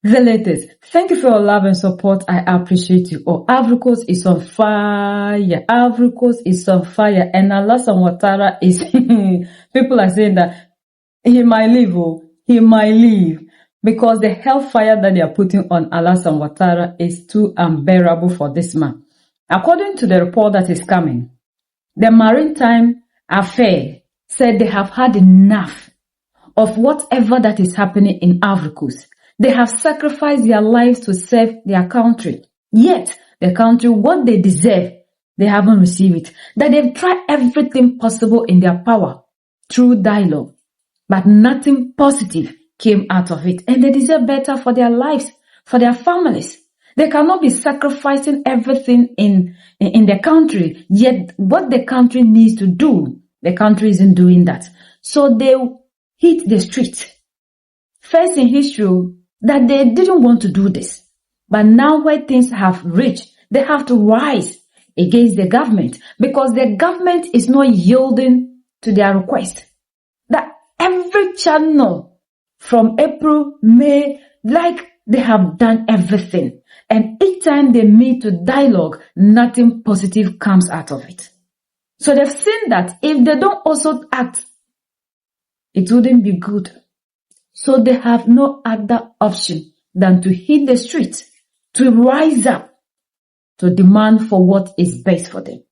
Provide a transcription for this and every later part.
The latest. Thank you for your love and support. I appreciate you. Oh, Ivory Coast is on fire. Ivory Coast is on fire. And Alassane Ouattara is, people are saying that he might leave. Oh, he might leave. Because the hellfire that they are putting on Alassane Ouattara is too unbearable for this man. According to the report that is coming, the Maritime affair said they have had enough of whatever that is happening in Ivory Coast. They have sacrificed their lives to serve their country. Yet, the country, what they deserve, they haven't received it. That they've tried everything possible in their power through dialogue. But nothing positive came out of it. And they deserve better for their lives, for their families. They cannot be sacrificing everything in the country. Yet, what the country needs to do, the country isn't doing that. So they hit the street. First in history, that they didn't want to do this. But now where things have reached, they have to rise against the government because the government is not yielding to their request. That every channel from April, May, like they have done everything. And each time they meet to dialogue, nothing positive comes out of it. So they've seen that if they don't also act, it wouldn't be good. So they have no other option than to hit the streets, to rise up, to demand for what is best for them.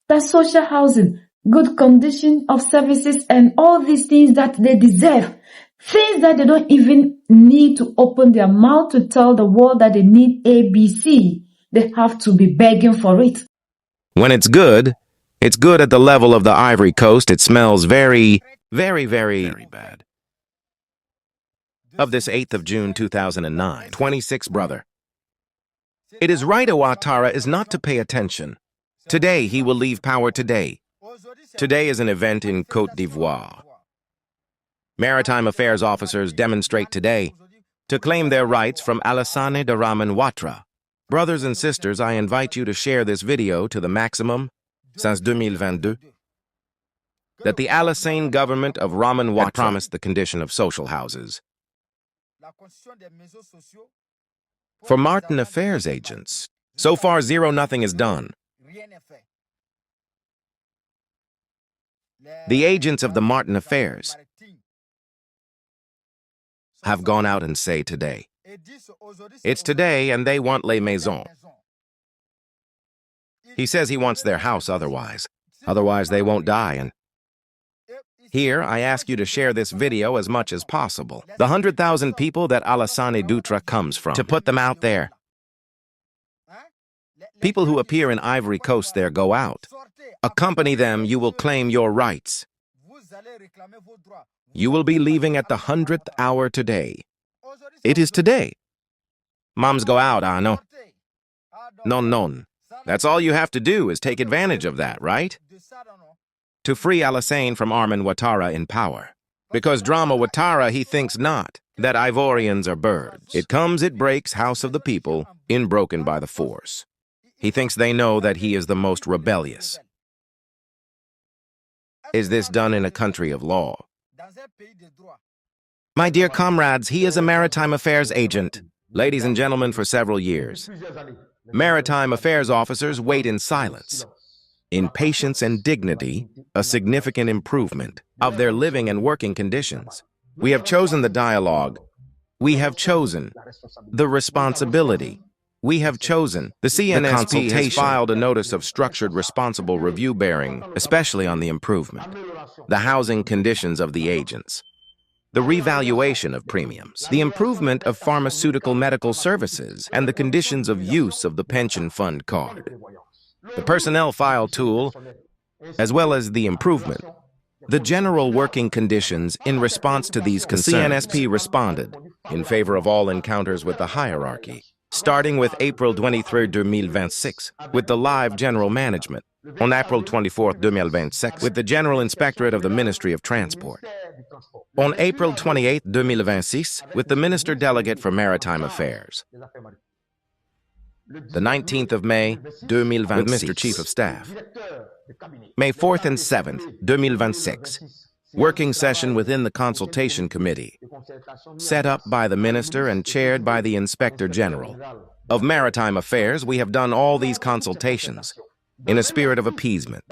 That's social housing, good condition of services, and all these things that they deserve. Things that they don't even need to open their mouth to tell the world that they need ABC. They have to be begging for it. When it's good at the level of the Ivory Coast. It smells very, very, very, very bad. Of this 8th of June 2009, 26 brother. It is right Ouattara is not to pay attention. Today he will leave power today. Today is an event in Côte d'Ivoire. Maritime affairs officers demonstrate today to claim their rights from Alassane Ouattara. Brothers and sisters, I invite you to share this video to the maximum since 2022. That the Alassane government of Ouattara promised the condition of social houses. For Maritime affairs agents, so far nothing is done. The agents of the Maritime affairs have gone out and say today. It's today and they want les maisons. He says he wants their house otherwise they won't die. And here, I ask you to share this video as much as possible. The 100,000 people that Alassane Ouattara comes from, to put them out there. People who appear in Ivory Coast there go out. Accompany them, you will claim your rights. You will be leaving at the 100th hour today. It is today. Moms go out, no. Non. That's all you have to do is take advantage of that, right? To free Alassane from Armin Ouattara in power. Because Drama Ouattara, he thinks not that Ivorians are birds. It comes, it breaks, house of the people, broken by the force. He thinks they know that he is the most rebellious. Is this done in a country of law? My dear comrades, he is a maritime affairs agent. Ladies and gentlemen, for several years, maritime affairs officers wait in silence. In patience and dignity, a significant improvement of their living and working conditions. We have chosen the dialogue. We have chosen the responsibility. We have chosen the CNSP has filed a notice of structured responsible review bearing, especially on the improvement, the housing conditions of the agents, the revaluation of premiums, the improvement of pharmaceutical medical services, and the conditions of use of the pension fund card. The personnel file tool, as well as the improvement, the general working conditions in response to these concerns. The CNSP responded in favor of all encounters with the hierarchy, starting with April 23, 2026, with the live general management, on April 24, 2026, with the General Inspectorate of the Ministry of Transport, on April 28, 2026, with the Minister Delegate for Maritime Affairs, the 19th of May, 2026, with Mr. Chief of Staff, May 4th and 7th, 2026, working session within the consultation committee, set up by the minister and chaired by the inspector general. Of Maritime Affairs, we have done all these consultations in a spirit of appeasement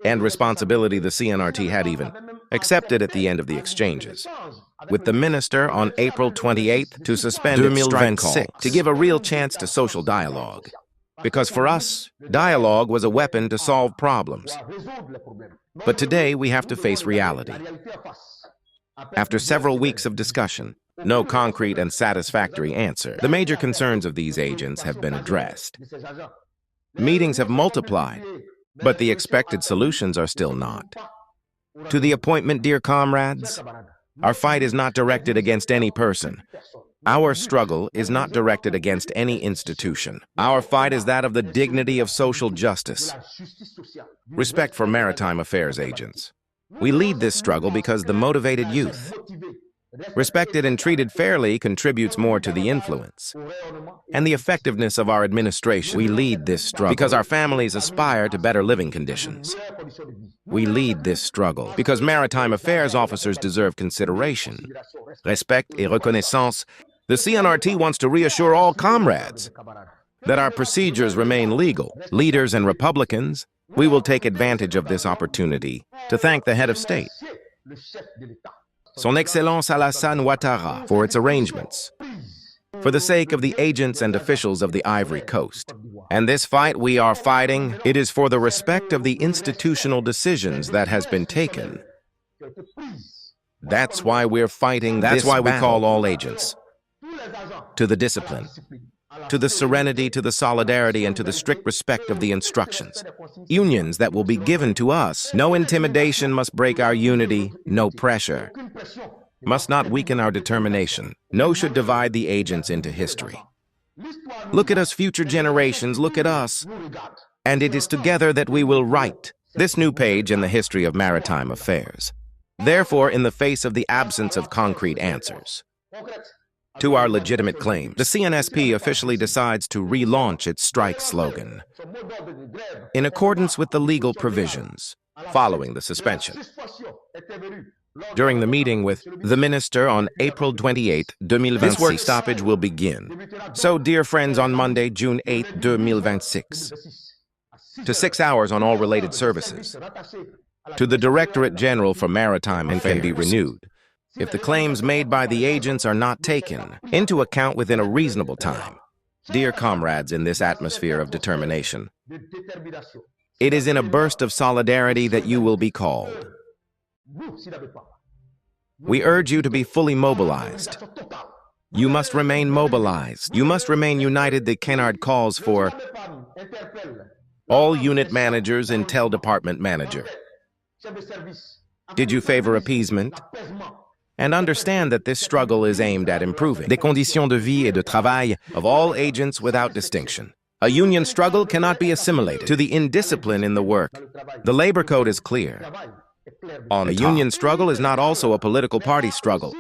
and responsibility. The CNRT had even accepted at the end of the exchanges with the minister on April 28th to suspend its strike call to give a real chance to social dialogue. Because for us, dialogue was a weapon to solve problems. But today we have to face reality. After several weeks of discussion, no concrete and satisfactory answer. The major concerns of these agents have been addressed. Meetings have multiplied, but the expected solutions are still not. To the appointment, dear comrades, our fight is not directed against any person. Our struggle is not directed against any institution. Our fight is that of the dignity of social justice. Respect for Maritime Affairs agents. We lead this struggle because the motivated youth, respected and treated fairly, contributes more to the influence and the effectiveness of our administration. We lead this struggle because our families aspire to better living conditions. We lead this struggle because Maritime Affairs officers deserve consideration, respect et reconnaissance. The CNRT wants to reassure all comrades that our procedures remain legal. Leaders and Republicans, we will take advantage of this opportunity to thank the head of state, Son Excellence Alassane Ouattara, for its arrangements, for the sake of the agents and officials of the Ivory Coast. And this fight we are fighting, it is for the respect of the institutional decisions that has been taken. That's why we're fighting. That's why we call all agents to the discipline, to the serenity, to the solidarity, and to the strict respect of the instructions, unions that will be given to us. No intimidation must break our unity, no pressure must not weaken our determination, no should divide the agents into history. Look at us, future generations, look at us, and it is together that we will write this new page in the history of maritime affairs. Therefore, in the face of the absence of concrete answers to our legitimate claims, the CNSP officially decides to relaunch its strike slogan in accordance with the legal provisions following the suspension. During the meeting with the minister on April 28, 2026, this work stoppage will begin. So, dear friends, on Monday, June 8, 2026, to 6 hours on all related services, to the Directorate General for Maritime and can be renewed if the claims made by the agents are not taken into account within a reasonable time. Dear comrades, in this atmosphere of determination, it is in a burst of solidarity that you will be called. We urge you to be fully mobilized. You must remain mobilized. You must remain united. The Kennard calls for all unit managers, intel department manager. Did you favor appeasement? And understand that this struggle is aimed at improving the conditions de vie et de travail of all agents without distinction. A union struggle cannot be assimilated to the indiscipline in the work. The labor code is clear. A union struggle is not also a political party struggle.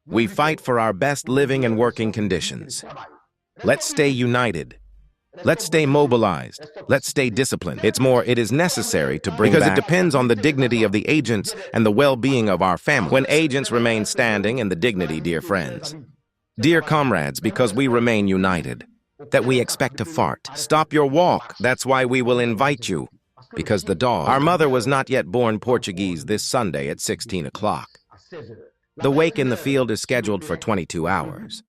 We fight for our best living and working conditions. Let's stay united. Let's stay mobilized. Let's stay disciplined. It is necessary to bring because it depends on the dignity of the agents and the well-being of our family. When agents remain standing in the dignity, dear friends, dear comrades, because we remain united, that we expect to fart. Stop your walk. That's why we will invite you. Because the dog, our mother was not yet born Portuguese this Sunday at 16 o'clock. The wake in the field is scheduled for 22 hours.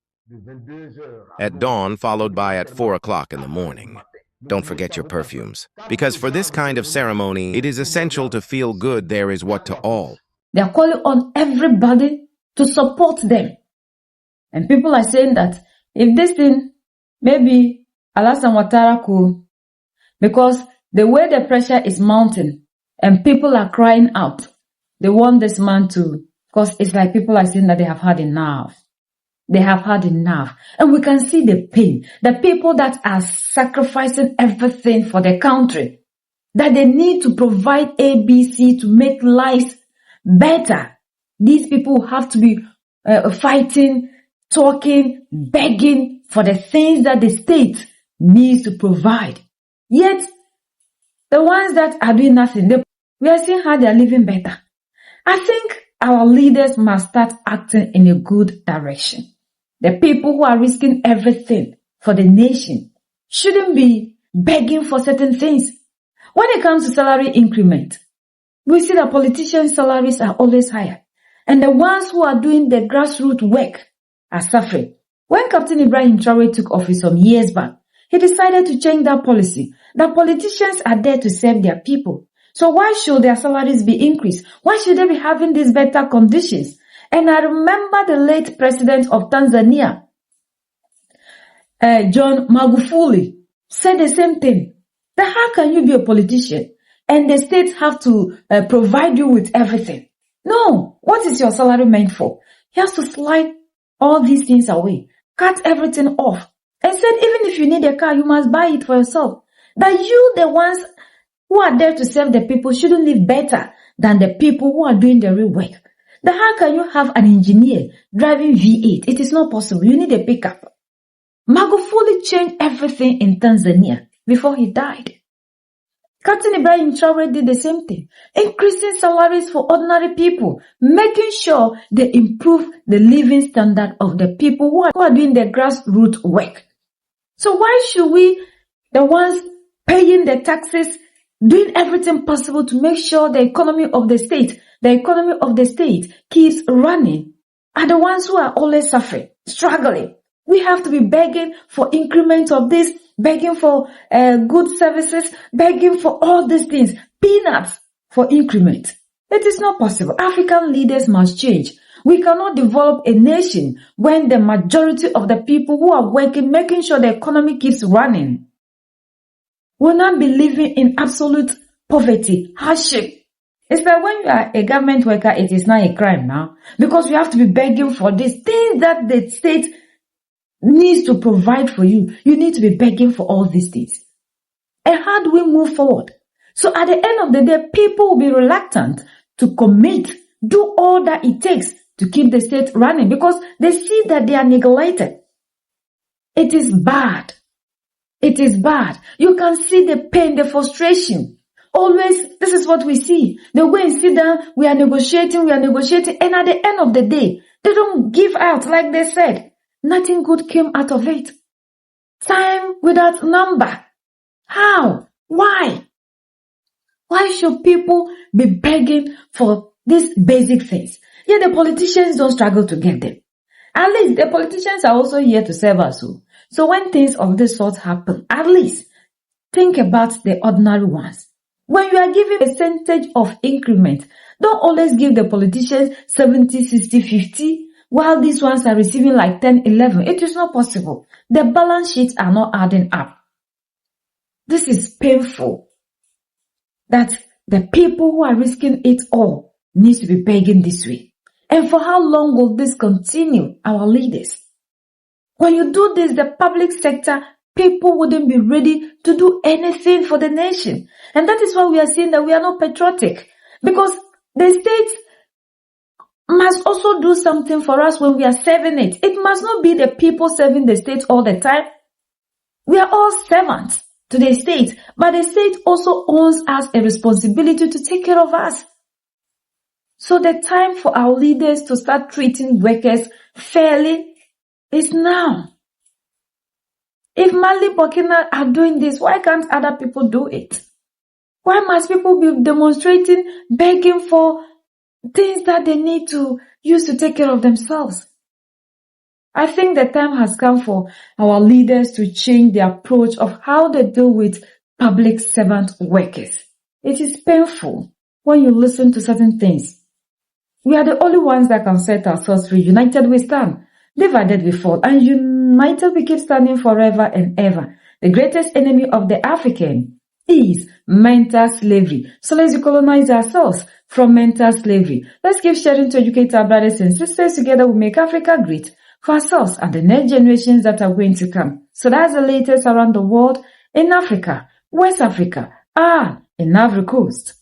At dawn, followed by at 4 o'clock in the morning. Don't forget your perfumes. Because for this kind of ceremony, it is essential to feel good. There is what to all. They are calling on everybody to support them. And people are saying that if this thing, maybe Alassane Ouattara could, because the way the pressure is mounting and people are crying out, they want this man to, because it's like people are saying that they have had enough. They have had enough. And we can see the pain. The people that are sacrificing everything for the country, that they need to provide ABC to make lives better. These people have to be fighting, talking, begging for the things that the state needs to provide. Yet, the ones that are doing nothing, they We are seeing how they are living better. I think our leaders must start acting in a good direction. The people who are risking everything for the nation shouldn't be begging for certain things. When it comes to salary increment, we see that politicians' salaries are always higher, and the ones who are doing the grassroots work are suffering. When Captain Ibrahim Traore took office some years back, he decided to change that policy, that politicians are there to serve their people. So why should their salaries be increased? Why should they be having these better conditions? And I remember the late president of Tanzania, John Magufuli, said the same thing. That how can you be a politician and the states have to provide you with everything? No. What is your salary meant for? He has to slide all these things away, cut everything off, and said even if you need a car, you must buy it for yourself. That you, the ones who are there to serve the people, shouldn't live better than the people who are doing the real work. Then how can you have an engineer driving V8? It is not possible. You need a pickup. Magufuli changed everything in Tanzania before he died. Captain Ibrahim Traore did the same thing, increasing salaries for ordinary people, making sure they improve the living standard of the people who are doing the grassroots work. So why should we, the ones paying the taxes, doing everything possible to make sure the economy of the state keeps running, are the ones who are always suffering, struggling? We have to be begging for increment of this, begging for good services, begging for all these things, peanuts for increment. It is not possible. African leaders must change. We cannot develop a nation when the majority of the people who are working, making sure the economy keeps running, will not be living in absolute poverty, hardship. It's like when you are a government worker, it is not a crime now, because you have to be begging for these things that the state needs to provide for you. You need to be begging for all these things. And how do we move forward? So at the end of the day, people will be reluctant to commit, do all that it takes to keep the state running, because they see that they are neglected. It is bad. It is bad. You can see the pain, the frustration. Always, this is what we see. They go and sit down, we are negotiating, and at the end of the day, they don't give out like they said. Nothing good came out of it. Time without number. How? Why? Why should people be begging for these basic things? Yet the politicians don't struggle to get them. At least the politicians are also here to serve us. So when things of this sort happen, at least think about the ordinary ones. When you are giving a percentage of increment, don't always give the politicians 70, 60, 50, while these ones are receiving like 10, 11. It is not possible. The balance sheets are not adding up. This is painful. That the people who are risking it all needs to be begging this way. And for how long will this continue, our leaders? When you do this, the public sector, people wouldn't be ready to do anything for the nation. And that is why we are saying that we are not patriotic. Because the state must also do something for us when we are serving it. It must not be the people serving the state all the time. We are all servants to the state, but the state also owns us a responsibility to take care of us. So the time for our leaders to start treating workers fairly is now. If Mali, Burkina are doing this, why can't other people do it? Why must people be demonstrating, begging for things that they need to use to take care of themselves? I think the time has come for our leaders to change the approach of how they deal with public servant workers. It is painful when you listen to certain things. We are the only ones that can set ourselves free. United we stand, divided we fall, and united we keep standing forever and ever. The greatest enemy of the African is mental slavery. So let's decolonize ourselves from mental slavery. Let's keep sharing to educate our brothers and sisters. Together we make Africa great for ourselves and the next generations that are going to come. So that's the latest around the world in Africa, West Africa, and in Ivory Coast.